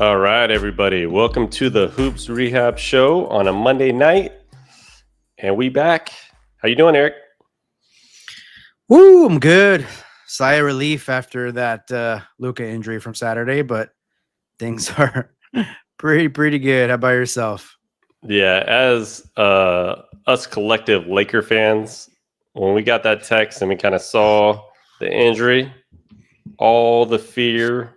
All right, everybody. Welcome to the Hoops Rehab Show on a Monday night. And we back. How you doing, Eric? Woo, I'm good. Sigh of relief after that Luka injury from Saturday, but things are pretty good. How about yourself? Yeah, as us collective Laker fans, when we got that text and we kind of saw the injury, all the fear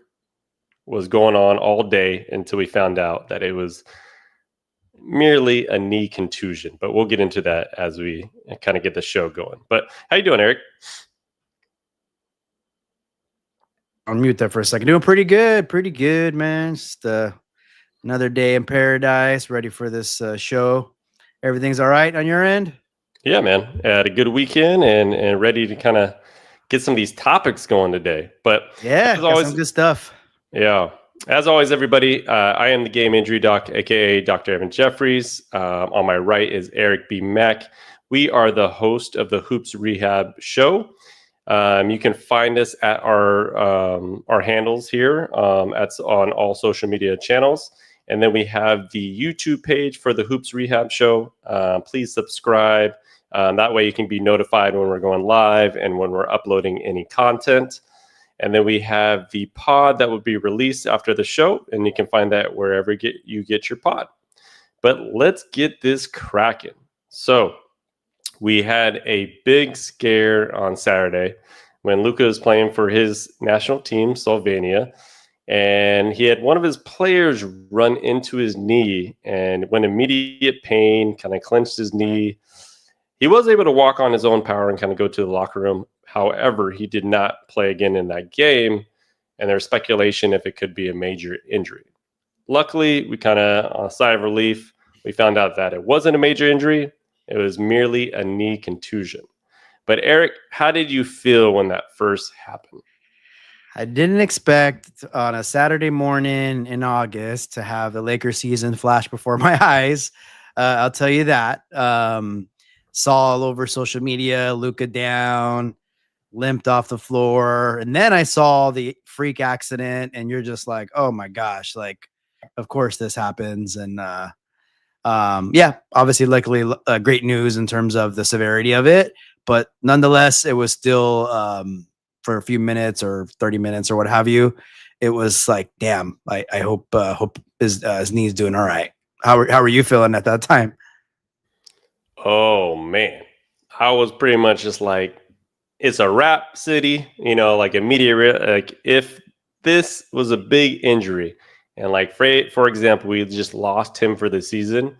was going on all day until we found out that it was merely a knee contusion. But we'll get into that as we kind of get the show going. But how you doing, Eric? I'll mute that for a second. Doing pretty good, man. Just another day in paradise, ready for this show. Everything's all right on your end? Yeah, man. I had a good weekend and ready to kind of get some of these topics going today. But Yeah, as always, some good stuff. Yeah. As always, everybody, I am the Game Injury Doc, a.k.a. Dr. Evan Jeffries. On my right is Eric B. Mack. We are the host of the Hoops Rehab Show. You can find us at our handles here. That's on all social media channels. And then we have the YouTube page for the Hoops Rehab Show. Please subscribe. That way you can be notified when we're going live and when we're uploading any content. And then we have the pod that will be released after the show, and you can find that wherever you get your pod. But let's get this cracking. So we had a big scare on Saturday when Luka was playing for his national team, Slovenia, and he had one of his players run into his knee and went immediate pain, kind of clenched his knee. He was able to walk on his own power and kind of go to the locker room. However, he did not play again in that game, and there's speculation if it could be a major injury. Luckily, we kind of, on a sigh of relief, we found out that it wasn't a major injury. It was merely a knee contusion. But Eric, how did you feel when that first happened? I didn't expect on a Saturday morning in August to have the Lakers season flash before my eyes. I'll tell you that. Saw all over social media, Luka down, limped off the floor. And then I saw the freak accident, and you're just like, oh my gosh, like, of course this happens. And yeah, obviously, luckily, great news in terms of the severity of it. But nonetheless, it was still for a few minutes or 30 minutes or what have you. It was like, damn, I hope his knee's doing all right. How were you feeling at that time? Oh, man. I was pretty much just like, it's a wrap city, like immediate, like if this was a big injury and like, for example, we just lost him for the season.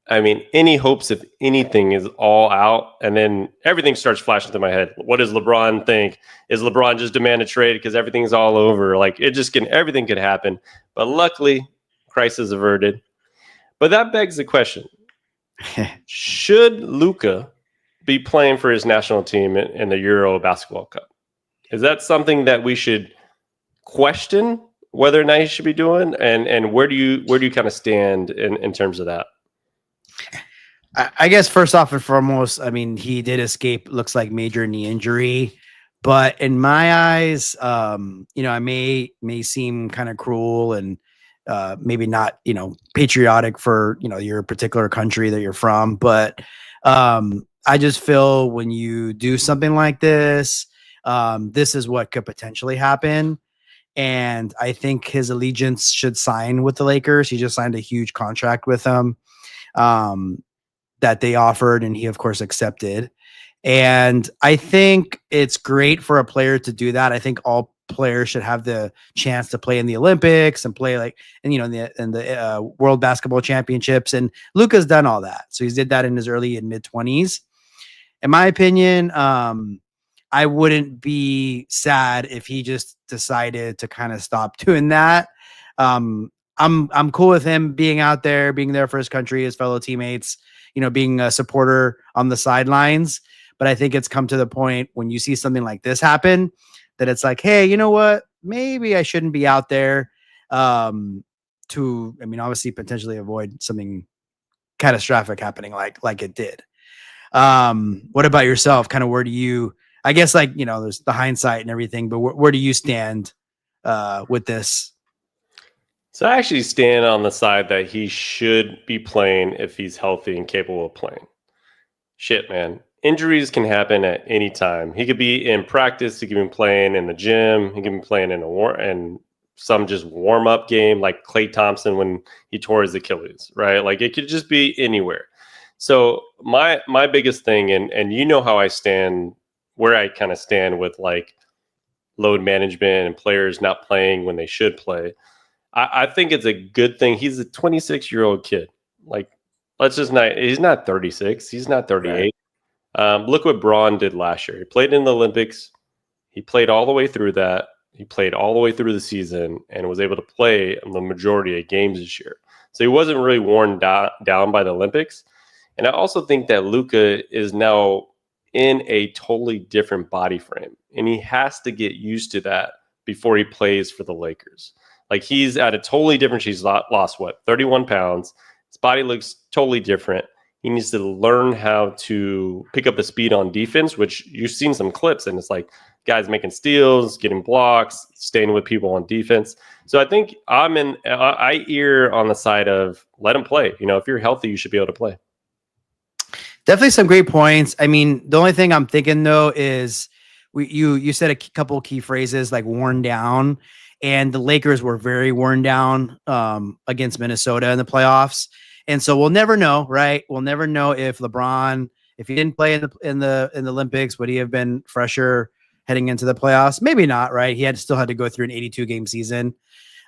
I mean, any hopes of anything is all out. And then everything starts flashing through my head. What does LeBron think? Is LeBron just demand a trade because everything's all over? Like everything could happen. But luckily, crisis averted. But that begs the question. Should Luka be playing for his national team in the Euro Basketball Cup? Is that something that we should question whether or not he should be doing? And where do you kind of stand in terms of that? I guess first off and foremost, I mean, he did escape, looks like major knee injury, but in my eyes, I may seem kind of cruel and maybe not, patriotic for, your particular country that you're from. But I just feel when you do something like this, this is what could potentially happen. And I think his allegiance should sign with the Lakers. He just signed a huge contract with them that they offered, and he, of course, accepted. And I think it's great for a player to do that. I think all players should have the chance to play in the Olympics and play in the World Basketball Championships. And Luka's done all that. So he did that in his early and mid 20s. In my opinion, I wouldn't be sad if he just decided to kind of stop doing that. I'm cool with him being out there, being there for his country, his fellow teammates, being a supporter on the sidelines. But I think it's come to the point when you see something like this happen that it's like, hey, you know what? Maybe I shouldn't be out there obviously potentially avoid something catastrophic happening like it did. What about yourself? Kind of where do you, I guess, there's the hindsight and everything, but where do you stand with this? So I actually stand on the side that he should be playing if he's healthy and capable of playing. Shit, man. Injuries can happen at any time. He could be in practice. He could be playing in the gym. He could be playing in and some just warm up game like Klay Thompson when he tore his Achilles, right? Like it could just be anywhere. So my biggest thing, and you know how I stand, where I kind of stand with like load management and players not playing when they should play. I think it's a good thing. He's a 26-year-old kid. Like, let's just not. He's not 36. He's not 38. Right. Look what Braun did last year. He played in the Olympics. He played all the way through that. He played all the way through the season and was able to play the majority of games this year. So he wasn't really worn down by the Olympics. And I also think that Luka is now in a totally different body frame, and he has to get used to that before he plays for the Lakers. Like he's at a totally different. He's lost what, 31 pounds. His body looks totally different. He needs to learn how to pick up the speed on defense, which you've seen some clips, and it's like guys making steals, getting blocks, staying with people on defense. So I think I err on the side of let him play. You know, if you're healthy, you should be able to play. Definitely some great points. I mean, the only thing I'm thinking though is you said a couple of key phrases like worn down, and the Lakers were very worn down against Minnesota in the playoffs. And so we'll never know, right? We'll never know if LeBron, if he didn't play in the Olympics, would he have been fresher heading into the playoffs? Maybe not, right? He still had to go through an 82 game season.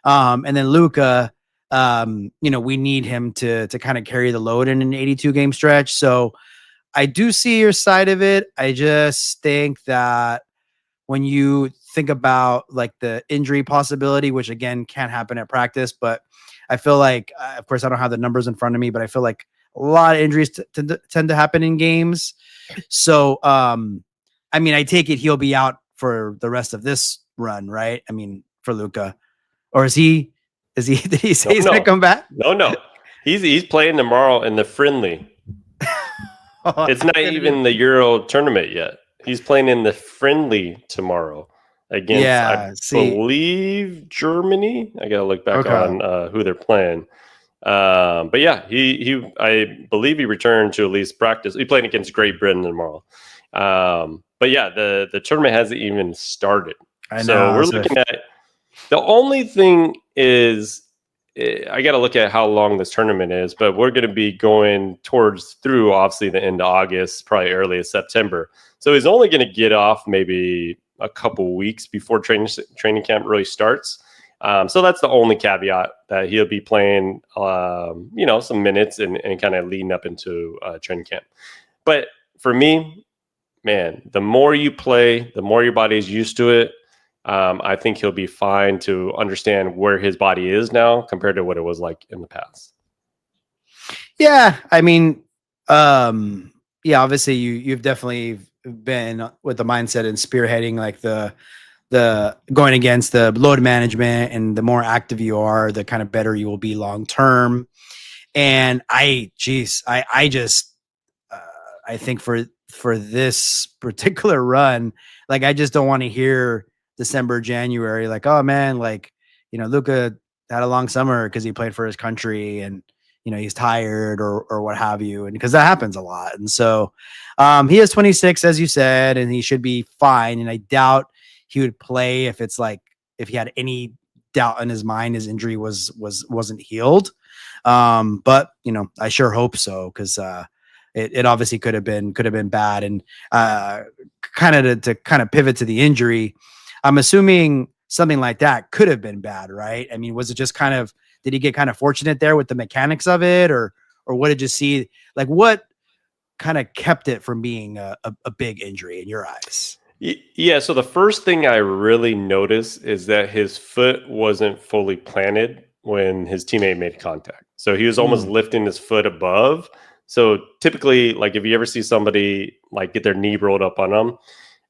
And then Luka, we need him to kind of carry the load in an 82 game stretch. So I do see your side of it. I just think that when you think about like the injury possibility, which again can't happen at practice, but I feel like, of course, I don't have the numbers in front of me, but I feel like a lot of injuries tend to happen in games. So, I mean, I take it he'll be out for the rest of this run, right? I mean, for Luka, or did he say he's going to come back? No. He's playing tomorrow in the friendly. It's not even the Euro tournament yet. He's playing in the friendly tomorrow against, believe, Germany. I got to look back on who they're playing. But yeah, I believe he returned to at least practice. He playing against Great Britain tomorrow. But yeah, the tournament hasn't even started. So we're looking at the only thing is I got to look at how long this tournament is, but we're going to be going through obviously the end of August, probably early September. So he's only going to get off maybe a couple weeks before training camp really starts. So that's the only caveat, that he'll be playing, some minutes and kind of leading up into training camp. But for me, man, the more you play, the more your body is used to it. I think he'll be fine to understand where his body is now compared to what it was like in the past. Yeah, I mean, obviously you've definitely been with the mindset and spearheading like the going against the load management, and the more active you are, the kind of better you will be long term. And I think for this particular run, like I just don't want to hear December, January, like, oh man, like, Luka had a long summer because he played for his country and, he's tired or what have you. And because that happens a lot. And so he is 26, as you said, and he should be fine. And I doubt he would play if he had any doubt in his mind his injury wasn't healed. But I sure hope so, because it obviously could have been bad. And kind of to pivot to the injury, I'm assuming something like that could have been bad, right? I mean, was it just did he get kind of fortunate there with the mechanics of it, or what did you see? Like, what kind of kept it from being a big injury in your eyes? Yeah. So the first thing I really noticed is that his foot wasn't fully planted when his teammate made contact. So he was almost lifting his foot above. So typically, like if you ever see somebody like get their knee rolled up on them,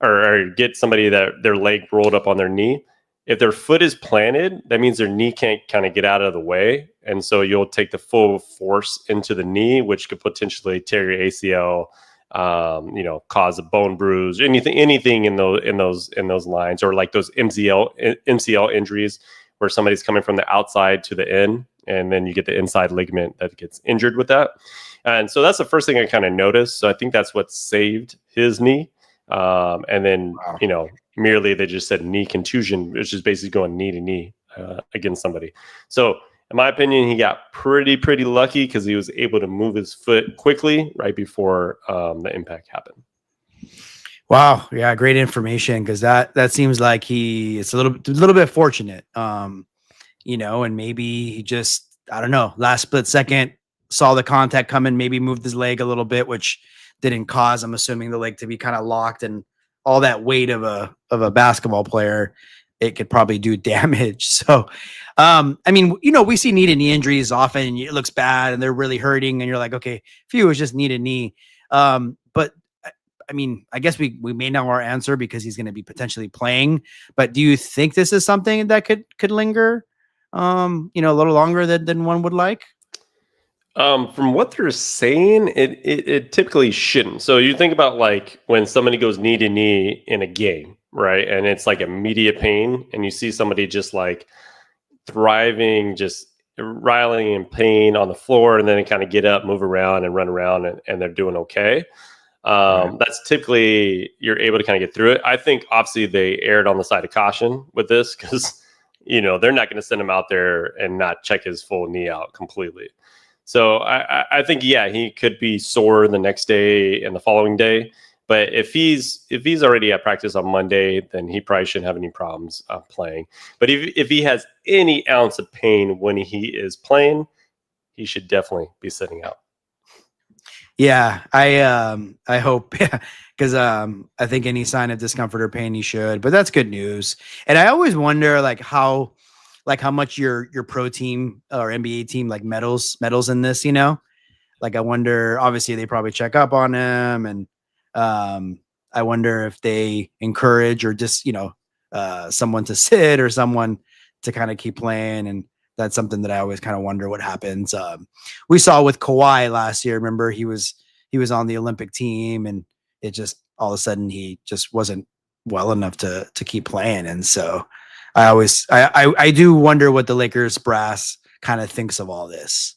or get somebody that their leg rolled up on their knee, if their foot is planted, that means their knee can't kind of get out of the way. And so you'll take the full force into the knee, which could potentially tear your ACL, cause a bone bruise, anything in those lines, or like those MCL injuries where somebody's coming from the outside to the in, and then you get the inside ligament that gets injured with that. And so that's the first thing I kind of noticed. So I think that's what saved his knee. And then, merely they just said knee contusion, which is basically going knee to knee against somebody. So in my opinion, he got pretty lucky because he was able to move his foot quickly right before the impact happened. Wow. Yeah. Great information. Because that seems like it's a little bit fortunate, and maybe he just, I don't know, last split second saw the contact coming, maybe moved his leg a little bit, which didn't cause, I'm assuming, the leg to be kind of locked, and all that weight of a basketball player, it could probably do damage. So, we see knee to knee injuries often, and it looks bad and they're really hurting, and you're like, okay, phew, it's just knee to knee. But I guess we may know our answer because he's going to be potentially playing. But do you think this is something that could linger, a little longer than one would like? From what they're saying, it typically shouldn't. So you think about like when somebody goes knee to knee in a game, right? And it's like immediate pain, and you see somebody just like thriving, just writhing in pain on the floor, and then they kind of get up, move around, and run around, and they're doing okay. Right. That's typically you're able to kind of get through it. I think obviously they erred on the side of caution with this because they're not going to send him out there and not check his full knee out completely. So I think, he could be sore the next day and the following day. But if he's already at practice on Monday, then he probably shouldn't have any problems playing. But if he has any ounce of pain when he is playing, he should definitely be sitting out. Yeah, I hope, because I think any sign of discomfort or pain, he should. But that's good news. And I always wonder how much your pro team or NBA team meddles in this, I wonder, obviously they probably check up on him, and I wonder if they encourage or just, someone to sit or someone to kind of keep playing. And that's something that I always kind of wonder what happens. We saw with Kawhi last year, remember he was on the Olympic team, and it just, all of a sudden he just wasn't well enough to keep playing. And so I do wonder what the Lakers brass kind of thinks of all this.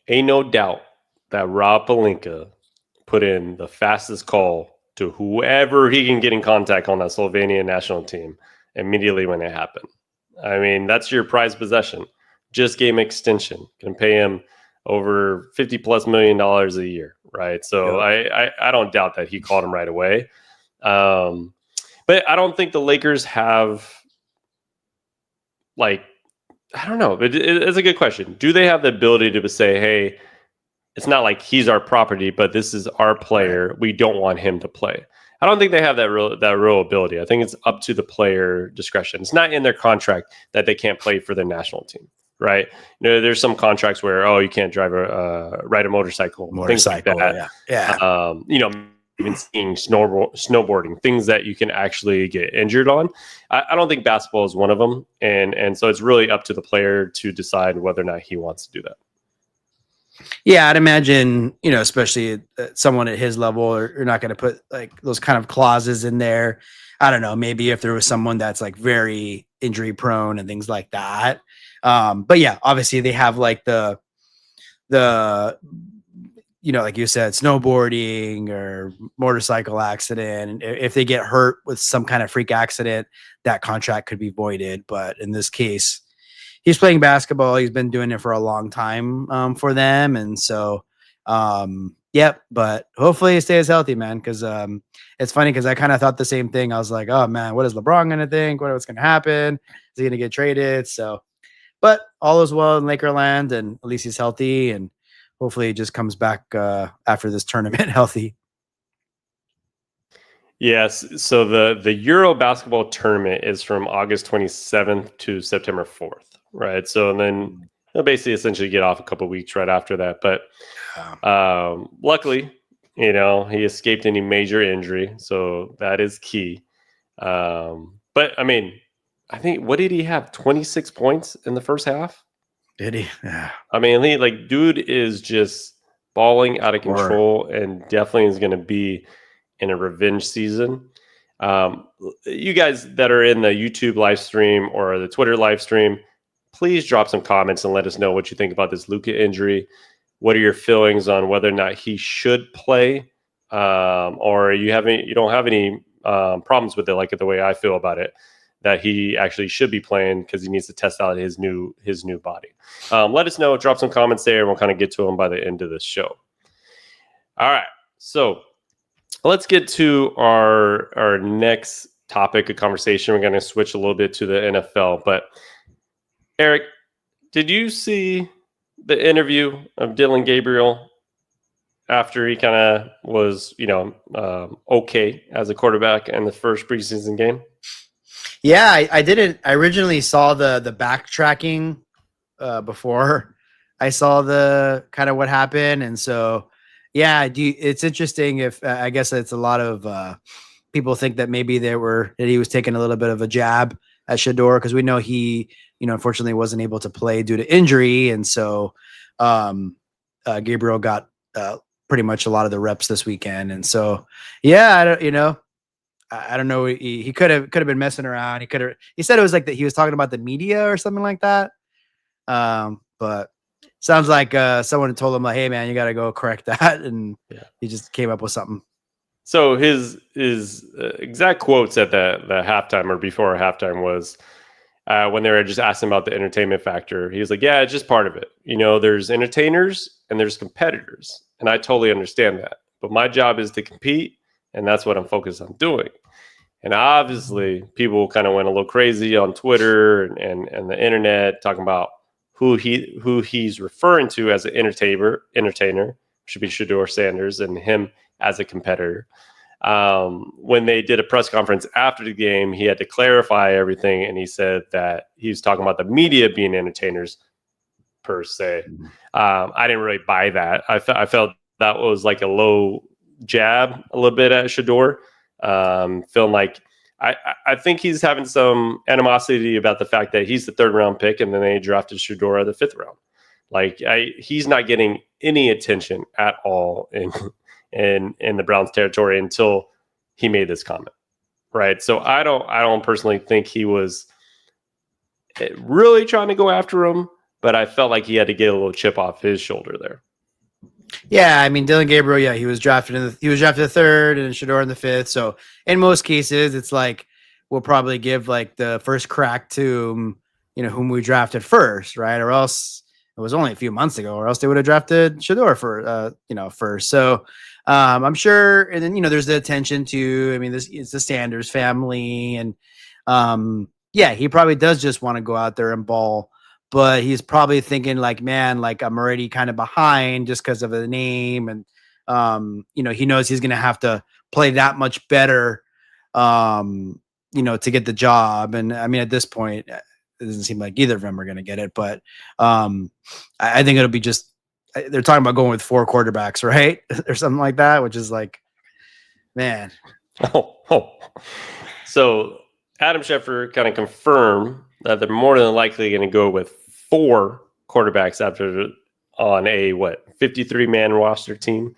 Ain't no doubt that Rob Pelinka put in the fastest call to whoever he can get in contact on that Slovenia national team immediately when it happened. I mean, that's your prized possession. Just game extension. Can pay him over $50+ million a year, right? So yeah. I don't doubt that he called him right away. But I don't think the Lakers have, I don't know. It's a good question. Do they have the ability to say, hey, it's not like he's our property, but this is our player. Right. We don't want him to play. I don't think they have that real ability. I think it's up to the player discretion. It's not in their contract that they can't play for their national team, right? There's some contracts where, you can't ride a motorcycle, things like that. Yeah. Even skiing, snowboarding, things that you can actually get injured on. I don't think basketball is one of them. And so it's really up to the player to decide whether or not he wants to do that. Yeah, I'd imagine, especially someone at his level, are not going to put those kind of clauses in there. I don't know, maybe if there was someone that's very injury prone and things like that. But yeah, obviously they have the like you said, snowboarding or motorcycle accident. And if they get hurt with some kind of freak accident, that contract could be voided. But in this case, he's playing basketball. He's been doing it for a long time for them. And so, but hopefully he stays healthy, man. Cause it's funny because I kind of thought the same thing. I was like, oh man, what is LeBron going to think? What's going to happen? Is he going to get traded? So, but all is well in Lakerland, and at least he's healthy, and hopefully he just comes back after this tournament healthy. Yes. So the Euro basketball tournament is from August 27th to September 4th. Right. So then they'll basically essentially get off a couple of weeks right after that. But luckily, he escaped any major injury. So that is key. But I mean, I think, what did he have? 26 points in the first half? Did he? Yeah. I mean, dude is just balling out of control, and definitely is going to be in a revenge season. You guys that are in the YouTube live stream or the Twitter live stream, please drop some comments and let us know what you think about this Luka injury. What are your feelings on whether or not he should play, or you don't have any problems with it, like the way I feel about it, that he actually should be playing because he needs to test out his new body. Let us know. Drop some comments there, and we'll kind of get to them by the end of this show. All right, so let's get to our next topic of conversation. We're going to switch a little bit to the NFL. But Eric, did you see the interview of Dillion Gabriel after he kind of was, okay as a quarterback in the first preseason game? Yeah, I didn't. I originally saw the backtracking before I saw the kind of what happened, and so yeah, it's interesting. If I guess it's a lot of people think that maybe that he was taking a little bit of a jab at Shedeur, because we know he, unfortunately wasn't able to play due to injury, and so Gabriel got pretty much a lot of the reps this weekend, and so yeah, I don't know. He could have been messing around. He said it was like that he was talking about the media or something like that. But sounds like someone told him like, "Hey man, you got to go correct that," and he just came up with something. So his exact quotes at the halftime or before halftime was when they were just asking about the entertainment factor. He was like, "Yeah, it's just part of it. There's entertainers and there's competitors, and I totally understand that. But my job is to compete, and that's what I'm focused on doing." And obviously, people kind of went a little crazy on Twitter and the internet talking about who he's referring to as an entertainer should be Shedeur Sanders, and him as a competitor. When they did a press conference after the game, he had to clarify everything, and he said that he was talking about the media being entertainers per se. I didn't really buy that. I felt that was like a low jab a little bit at Shedeur. Feeling like I think he's having some animosity about the fact that he's the 3rd round pick, and then they drafted Shedeur at the 5th round. Like he's not getting any attention at all in the Browns territory until he made this comment, right? So I don't personally think he was really trying to go after him, but I felt like he had to get a little chip off his shoulder there. Yeah, I mean Dillion Gabriel. Yeah, he was drafted the 3rd, and Shedeur in the 5th. So in most cases, it's like we'll probably give like the first crack to whom we drafted first, right? Or else it was only a few months ago, or else they would have drafted Shedeur first. So I'm sure, and then there's the attention to. I mean, this is the Sanders family, and yeah, he probably does just want to go out there and ball. But he's probably thinking like, man, like I'm already kind of behind just because of the name. And, he knows he's going to have to play that much better, to get the job. And I mean, at this point, it doesn't seem like either of them are going to get it. But I think it'll be just, they're talking about going with 4 quarterbacks, right? Or something like that, which is like, man. So Adam Schefter kind of confirmed that they're more than likely going to go with 4 quarterbacks on a 53-man roster team.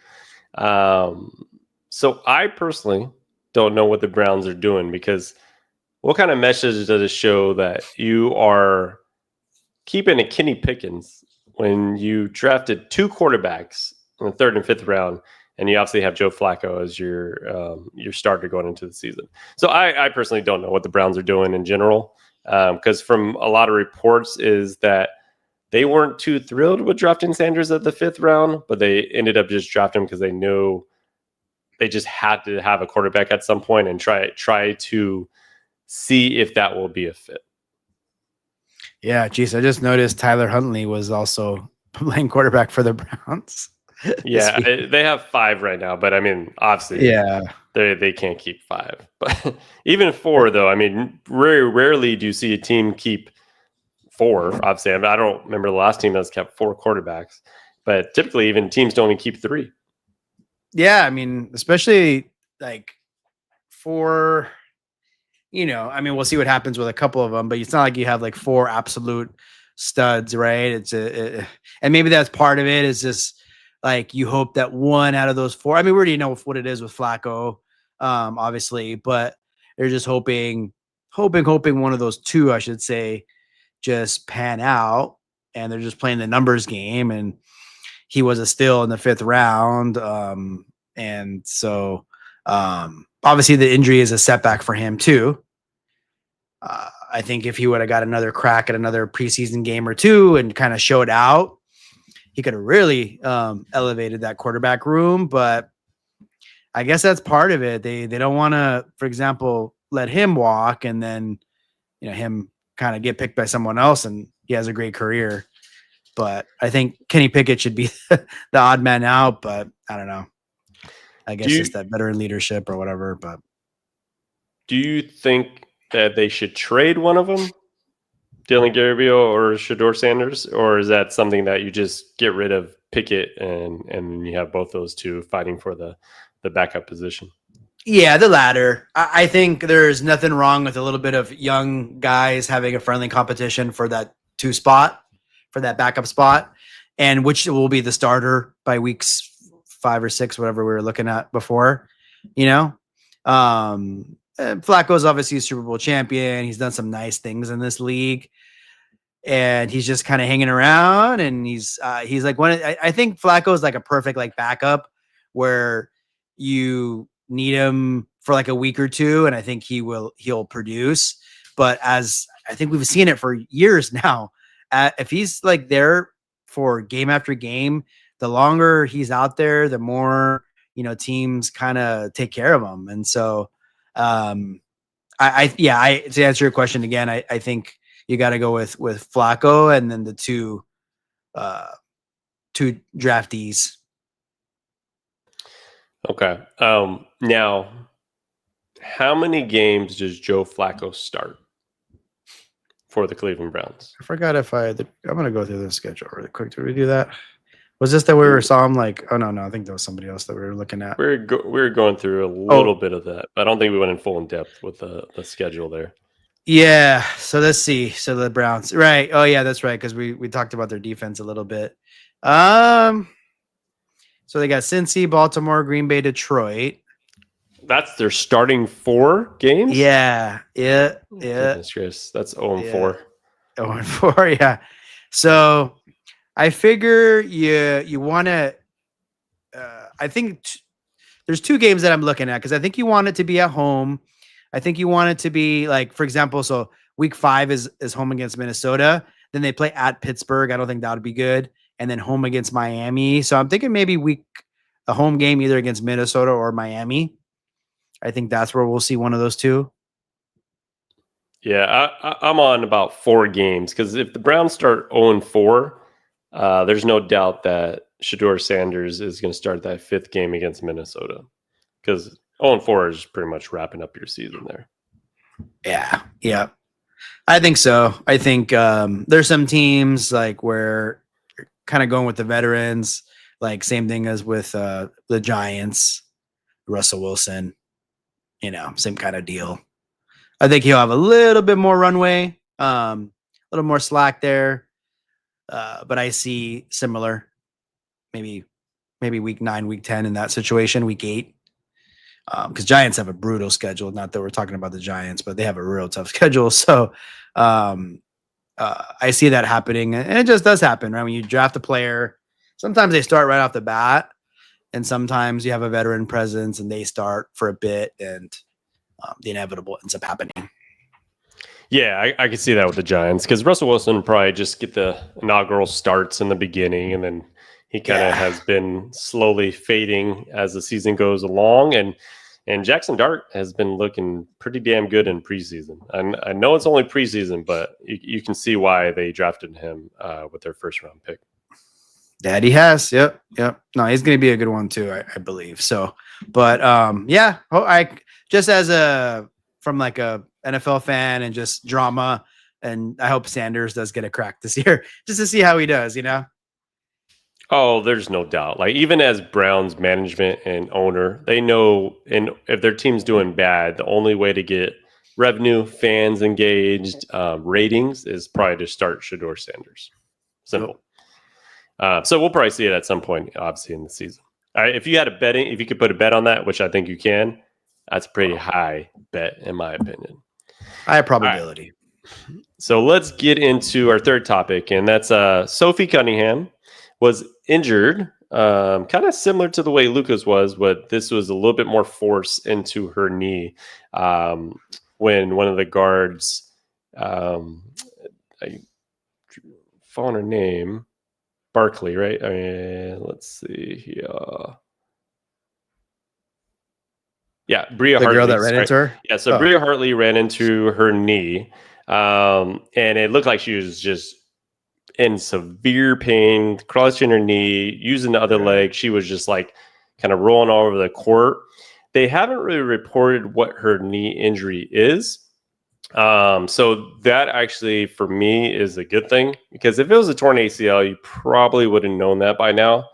So I personally don't know what the Browns are doing, because what kind of message does it show that you are keeping a Kenny Pickens when you drafted 2 quarterbacks in the 3rd and 5th round, and you obviously have Joe Flacco as your starter going into the season? So I personally don't know what the Browns are doing in general. Because from a lot of reports is that they weren't too thrilled with drafting Sanders at the 5th round, but they ended up just drafting him because they knew they just had to have a quarterback at some point and try to see if that will be a fit. Yeah, geez, I just noticed Tyler Huntley was also playing quarterback for the Browns. Yeah, they have 5 right now, but I mean, obviously, yeah, they can't keep 5. But even 4, though, I mean, rarely do you see a team keep 4. Obviously, I don't remember the last team that's kept 4 quarterbacks, but typically even teams don't even keep 3. Yeah, I mean, especially like 4. I mean, we'll see what happens with a couple of them, but it's not like you have like 4 absolute studs, right? And maybe that's part of it, is just like you hope that one out of those 4. I mean, we already know what it is with Flacco, obviously, but they're just hoping one of those two, I should say, just pan out, and they're just playing the numbers game. And he was a steal in the 5th round. And so obviously the injury is a setback for him too. I think if he would have got another crack at another preseason game or two and kind of showed out, he could have really elevated that quarterback room. But I guess that's part of it. They don't want to, for example, let him walk and then, him kind of get picked by someone else and he has a great career. But I think Kenny Pickett should be the odd man out, but I don't know. I guess it's that veteran leadership or whatever. But do you think that they should trade one of them, Dillion Gabriel or Shedeur Sanders, or is that something that you just get rid of Pickett and you have both those two fighting for the backup position? Yeah, the latter. I think there's nothing wrong with a little bit of young guys having a friendly competition for that 2 spot, for that backup spot, and which will be the starter by weeks 5 or 6, whatever we were looking at before. Flacco's obviously a Super Bowl champion. He's done some nice things in this league, and he's just kind of hanging around. And he's like I think Flacco is like a perfect like backup where you need him for like a week or two, and I think he'll produce. But as I think we've seen it for years now, if he's like there for game after game, the longer he's out there, the more teams kind of take care of him. And so to answer your question again, I think you got to go with Flacco and then the two draftees. Okay. Now, how many games does Joe Flacco start for the Cleveland Browns? I forgot I'm going to go through the schedule really quick. Did we do that? Was this that we saw him like? Oh no, I think there was somebody else that we were looking at. We were going through a little bit of that. I don't think we went in full in depth with the schedule there. Yeah. So let's see. So the Browns, right? Oh yeah, that's right. Because we talked about their defense a little bit. So they got Cincy, Baltimore, Green Bay, Detroit. That's their starting 4 games? Yeah. Goodness gracious. That's 0-4. 0-4, yeah. So I figure you want to I think there's 2 games that I'm looking at because I think you want it to be at home. I think you want it to be like, for example, so week 5 is home against Minnesota. Then they play at Pittsburgh. I don't think that would be good. And then home against Miami. So I'm thinking maybe a home game either against Minnesota or Miami. I think that's where we'll see one of those 2. Yeah, I'm on about 4 games because if the Browns start 0-4, there's no doubt that Shedeur Sanders is going to start that 5th game against Minnesota because 0-4 is pretty much wrapping up your season there. Yeah. I think so. I think there's some teams like where you're kind of going with the veterans, like same thing as with the Giants, Russell Wilson, same kind of deal. I think he'll have a little bit more runway, a little more slack there. But I see similar, maybe week 9, week 10 in that situation, week 8. Because Giants have a brutal schedule. Not that we're talking about the Giants, but they have a real tough schedule. So I see that happening. And it just does happen, right? When you draft a player, sometimes they start right off the bat. And sometimes you have a veteran presence and they start for a bit and the inevitable ends up happening. Yeah, I could see that with the Giants because Russell Wilson will probably just get the inaugural starts in the beginning and then he kind of has been slowly fading as the season goes along. And Jackson Dart has been looking pretty damn good in preseason. I know it's only preseason, but you can see why they drafted him with their 1st round pick. That he has. Yep. No, he's going to be a good one too, I believe. So, but I just from like a NFL fan and just drama, and I hope Sanders does get a crack this year just to see how he does, Oh, there's no doubt. Like even as Browns management and owner, they know if their team's doing bad, the only way to get revenue, fans engaged, ratings is probably to start Shedeur Sanders. Simple. So we'll probably see it at some point, obviously in the season. If you could put a bet on that, which I think you can, That's a pretty high bet, in my opinion. High probability. Right. So let's get into our third topic, and that's Sophie Cunningham was injured, kind of similar to the way Luka's was, but this was a little bit more force into her knee when one of the guards, I found her name, Barkley, right? Let's see here. Yeah, Bria Hartley. Girl that ran into her? Yeah, so Bria Hartley ran into her knee, and it looked like she was just in severe pain, clutching her knee, using the other leg. She was just like kind of rolling all over the court. They haven't really reported what her knee injury is. So that actually, for me, is a good thing, because if it was a torn ACL, you probably would have known that by now.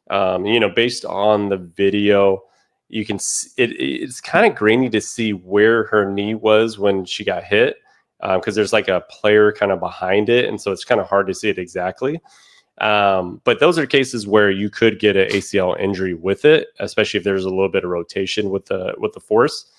Based on the video, you can see it's kind of grainy to see where her knee was when she got hit, because there's like a player kind of behind it, and so it's kind of hard to see it exactly. But those are cases where you could get an ACL injury with it, especially if there's a little bit of rotation with the force.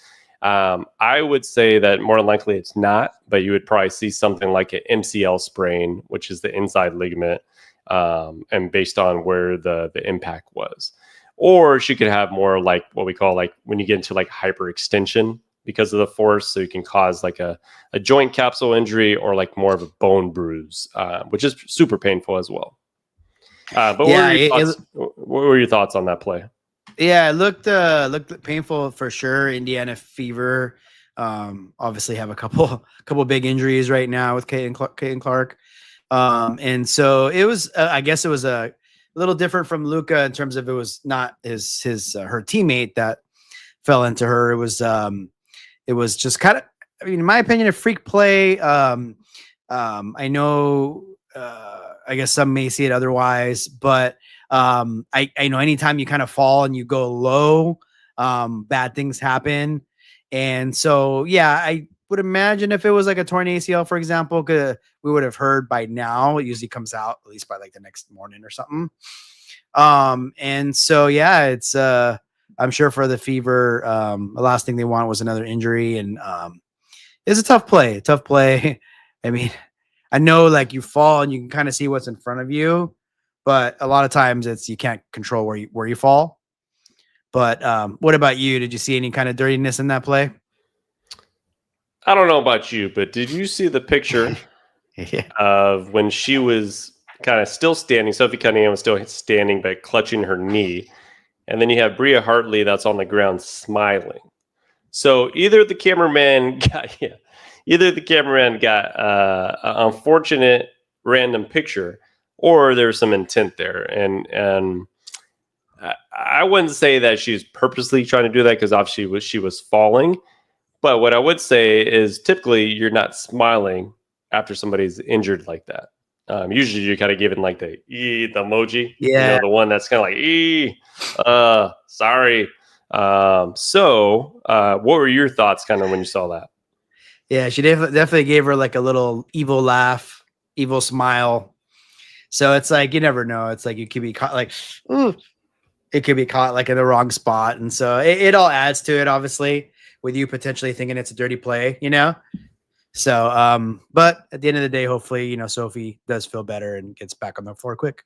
I would say that more than likely it's not, but you would probably see something like an MCL sprain, which is the inside ligament, and based on where the impact was. Or she could have more like what we call like when you get into like hyperextension because of the force. So you can cause like a joint capsule injury or like more of a bone bruise, which is super painful as well. But what were your thoughts on that play? Yeah, it looked painful for sure. Indiana Fever obviously have a couple big injuries right now with Caitlin Clark. And so it was, I guess it was a little different from Luka in terms of it was not her teammate that fell into her. It was just kind of, I mean, in my opinion, a freak play. I know, I guess some may see it otherwise, but I know anytime you kind of fall and you go low, bad things happen. And so, yeah, I would imagine if it was like a torn ACL, for example, we would have heard by now. It usually comes out at least by like the next morning or something. And so, yeah, it's I'm sure for the Fever, the last thing they want was another injury, and it's a tough play. I mean, I know like you fall and you can kind of see what's in front of you, but a lot of times you can't control where you fall. But what about you? Did you see any kind of dirtiness in that play? I don't know about you, but did you see the picture of when she was kind of still standing? Sophie Cunningham was still standing, but clutching her knee. And then you have Bria Hartley that's on the ground smiling. So either the cameraman got an unfortunate random picture, or there's some intent there. And I wouldn't say that she's purposely trying to do that, because obviously she was falling. But what I would say is typically you're not smiling after somebody's injured like that. Usually you're kind of giving like the emoji, the one that's kind of like, sorry. So what were your thoughts kind of when you saw that? Yeah, she definitely gave her like a little evil laugh, evil smile. So it's like, you never know. It's like you could be caught like, ooh, it could be caught like in the wrong spot. And so it all adds to it, obviously, with you potentially thinking it's a dirty play, So, but at the end of the day, hopefully, Sophie does feel better and gets back on the floor quick.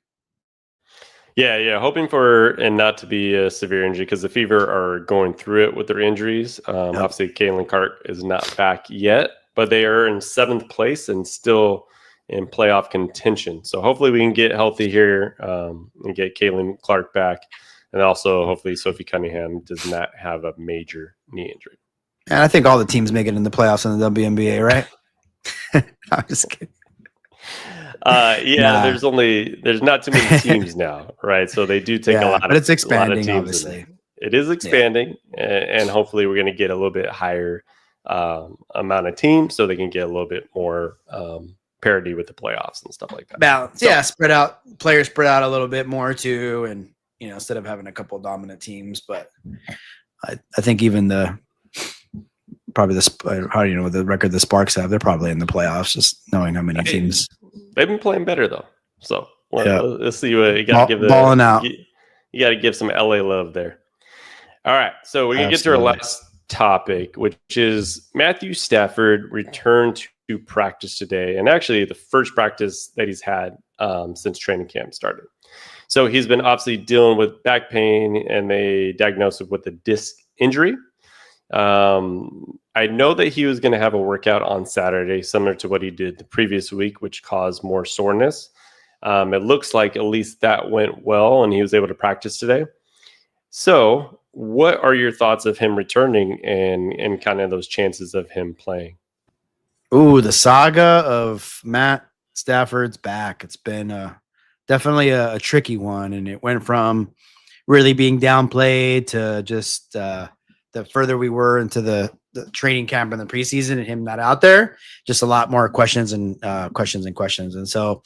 Yeah. Hoping for her and not to be a severe injury, because the Fever are going through it with their injuries. Obviously, Caitlin Clark is not back yet, but they are in 7th place and still in playoff contention. So hopefully we can get healthy here and get Caitlin Clark back. And also hopefully Sophie Cunningham does not have a major knee injury. And I think all the teams make it in the playoffs in the WNBA, right? I'm just kidding. There's not too many teams now, right? So they do take a lot of, but it's expanding, teams. Obviously. It is expanding, and hopefully we're going to get a little bit higher amount of teams, so they can get a little bit more parity with the playoffs and stuff like that. Balance, players spread out a little bit more too, and instead of having a couple of dominant teams. But I think even probably how do you know the record the Sparks have? They're probably in the playoffs, just knowing how many teams. They've been playing better though, so let's see what you got to give. Balling out. You got to give some LA love there. All right, so we're gonna get to our last topic, which is Matthew Stafford returned to practice today, and actually the first practice that he's had since training camp started. So he's been obviously dealing with back pain, and they diagnosed him with a disc injury. I know that he was going to have a workout on Saturday, similar to what he did the previous week, which caused more soreness. It looks like at least that went well, and he was able to practice today. So what are your thoughts of him returning and kind of those chances of him playing? Ooh, the saga of Matt Stafford's back. It's been definitely a tricky one, and it went from really being downplayed to just the further we were into the training camp in the preseason and him not out there, just a lot more questions. And so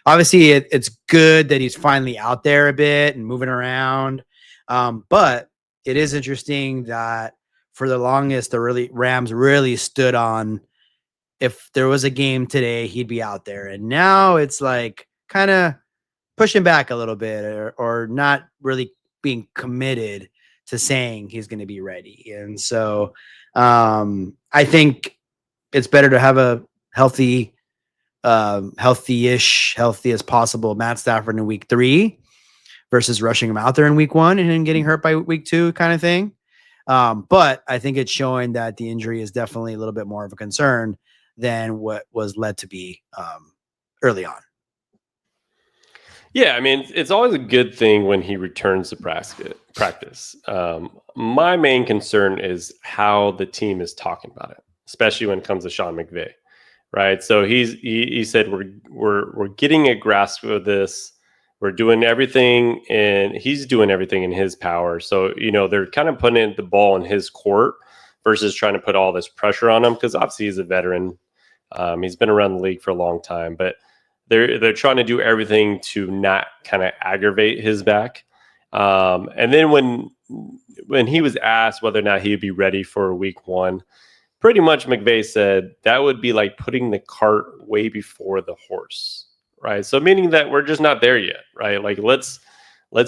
obviously it's good that he's finally out there a bit and moving around. But it is interesting that for the longest, the Rams really stood on, if there was a game today, he'd be out there. And now it's like kind of pushing back a little bit or not really being committed to saying he's going to be ready. And so I think it's better to have a healthy as possible Matt Stafford in week 3 versus rushing him out there in week 1 and then getting hurt by week 2 kind of thing. But I think it's showing that the injury is definitely a little bit more of a concern than what was led to be early on. Yeah, I mean, it's always a good thing when he returns to practice. My main concern is how the team is talking about it, especially when it comes to Sean McVay, right? So he said we're getting a grasp of this. We're doing everything, and he's doing everything in his power. So they're kind of putting the ball in his court versus trying to put all this pressure on him, because obviously he's a veteran. He's been around the league for a long time, but they're trying to do everything to not kind of aggravate his back. And then when he was asked whether or not he'd be ready for week 1, pretty much McVay said that would be like putting the cart way before the horse, right? So meaning that we're just not there yet, right? Like let's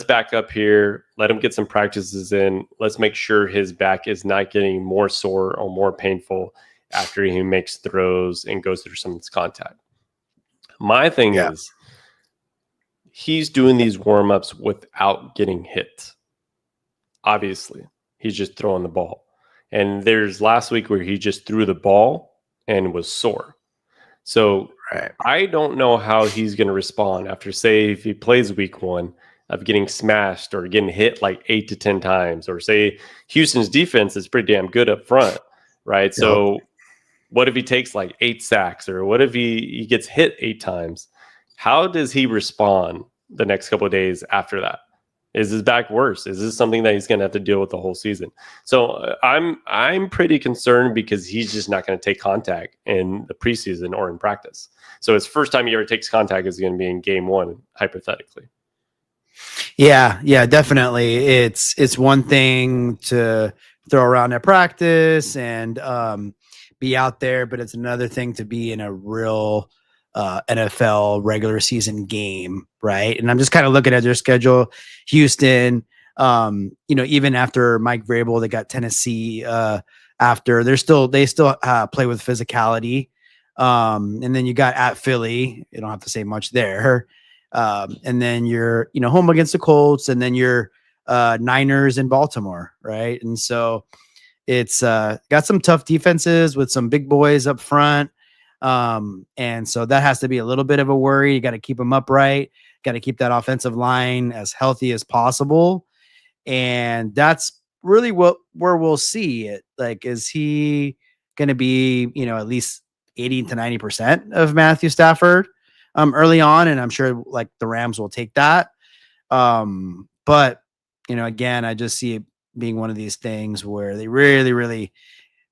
back up here, let him get some practices in. Let's make sure his back is not getting more sore or more painful after he makes throws and goes through some of this contact. My thing is, he's doing these warm-ups without getting hit. Obviously, he's just throwing the ball. And there's last week where he just threw the ball and was sore. So I don't know how he's going to respond after, say, if he plays week 1 of getting smashed or getting hit like 8 to 10 times, or say Houston's defense is pretty damn good up front, right? Yep. So what if he takes like 8 sacks, or what if he gets hit 8 times? How does he respond the next couple of days after that? Is his back worse? Is this something that he's going to have to deal with the whole season? So I'm pretty concerned, because he's just not going to take contact in the preseason or in practice. So his first time he ever takes contact is going to be in game 1, hypothetically. Yeah, definitely. It's one thing to throw around at practice and be out there, but it's another thing to be in a real NFL regular season game, right? And I'm just kind of looking at their schedule. Houston, even after Mike Vrabel, they got Tennessee after. They still play with physicality. And then you got at Philly. You don't have to say much there. And then you're, home against the Colts, and then you're Niners in Baltimore, right? And so it's got some tough defenses with some big boys up front. And so that has to be a little bit of a worry. You got to keep them upright, got to keep that offensive line as healthy as possible. And that's really where we'll see it. Like, is he going to be, at least 80 to 90% of Matthew Stafford early on? And I'm sure like the Rams will take that. But, again, I just see it being one of these things where they really, really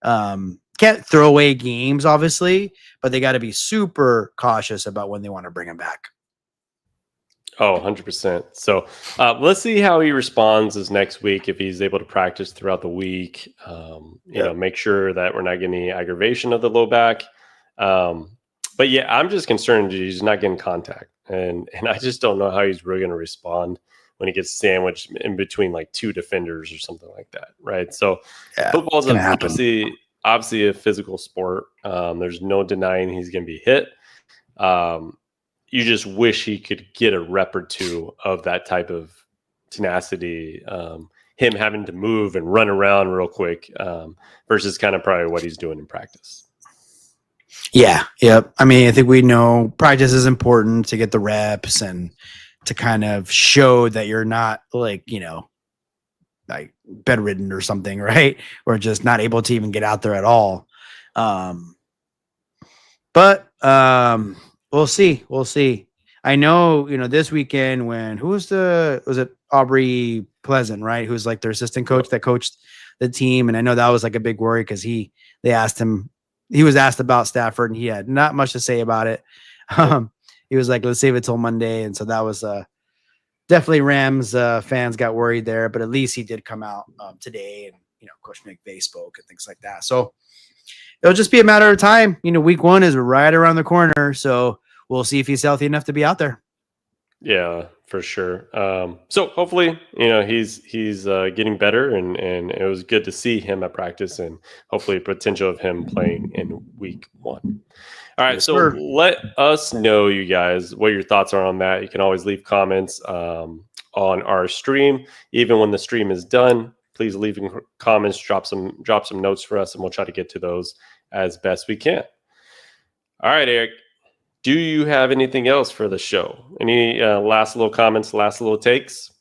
can't throw away games, obviously, but they got to be super cautious about when they want to bring him back. Oh, 100%. So let's see how he responds this next week, if he's able to practice throughout the week. Make sure that we're not getting any aggravation of the low back. But yeah, I'm just concerned he's not getting contact. And I just don't know how he's really going to respond when he gets sandwiched in between like two defenders or something like that, right? So Yeah, football's gonna happen. obviously a physical sport. There's no denying he's going to be hit. You just wish he could get a rep or two of that type of tenacity, him having to move and run around real quick, versus kind of probably what he's doing in practice. Yeah. Yep. I mean, I think we know practice is important to get the reps and to kind of show that you're not like, like bedridden or something, right? Or just not able to even get out there at all. But we'll see. We'll see. I know, this weekend was it Aubrey Pleasant, right? Who's like their assistant coach that coached the team. And I know that was like a big worry because he was asked about Stafford and he had not much to say about it. He was like, let's save it till Monday. And so that was definitely Rams fans got worried there, but at least he did come out today and, Coach McVay spoke and things like that. So it'll just be a matter of time. Week 1 is right around the corner. So we'll see if he's healthy enough to be out there. Yeah, for sure. So hopefully, he's getting better, and it was good to see him at practice, and hopefully potential of him playing in week 1. All right, so let us know, you guys, what your thoughts are on that. You can always leave comments on our stream, even when the stream is done. Please leave comments, drop some notes for us, and we'll try to get to those as best we can. All right, Eric. Do you have anything else for the show? Any last little comments, last little takes?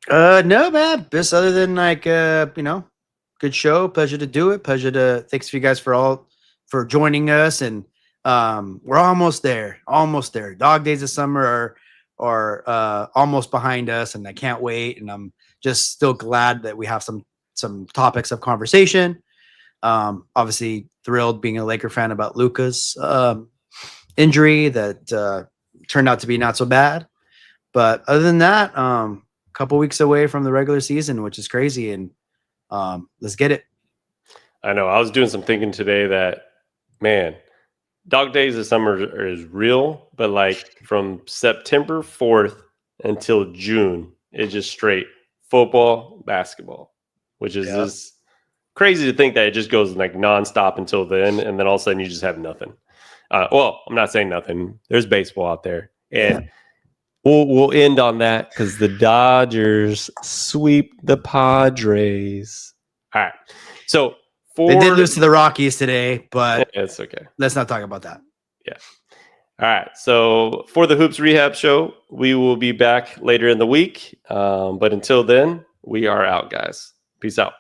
No, man. Just other than like, good show. Pleasure to do it. Thanks for you guys for joining us. And we're almost there. Dog days of summer are almost behind us, and I can't wait. And I'm just still glad that we have some topics of conversation. Obviously thrilled being a Laker fan about Luka's injury that turned out to be not so bad. But other than that, a couple weeks away from the regular season, which is crazy. And let's get it. I know. I was doing some thinking today that, man, dog days of summer is real, but like from September 4th until June, it's just straight football, basketball, which is just crazy to think that it just goes like nonstop until then. And then all of a sudden you just have nothing. Well, I'm not saying nothing. There's baseball out there. And we'll end on that because the Dodgers sweep the Padres. All right. So they did lose to the Rockies today, but it's okay. Let's not talk about that. Yeah. All right. So for the Hoops Rehab Show, we will be back later in the week. But until then, we are out, guys. Peace out.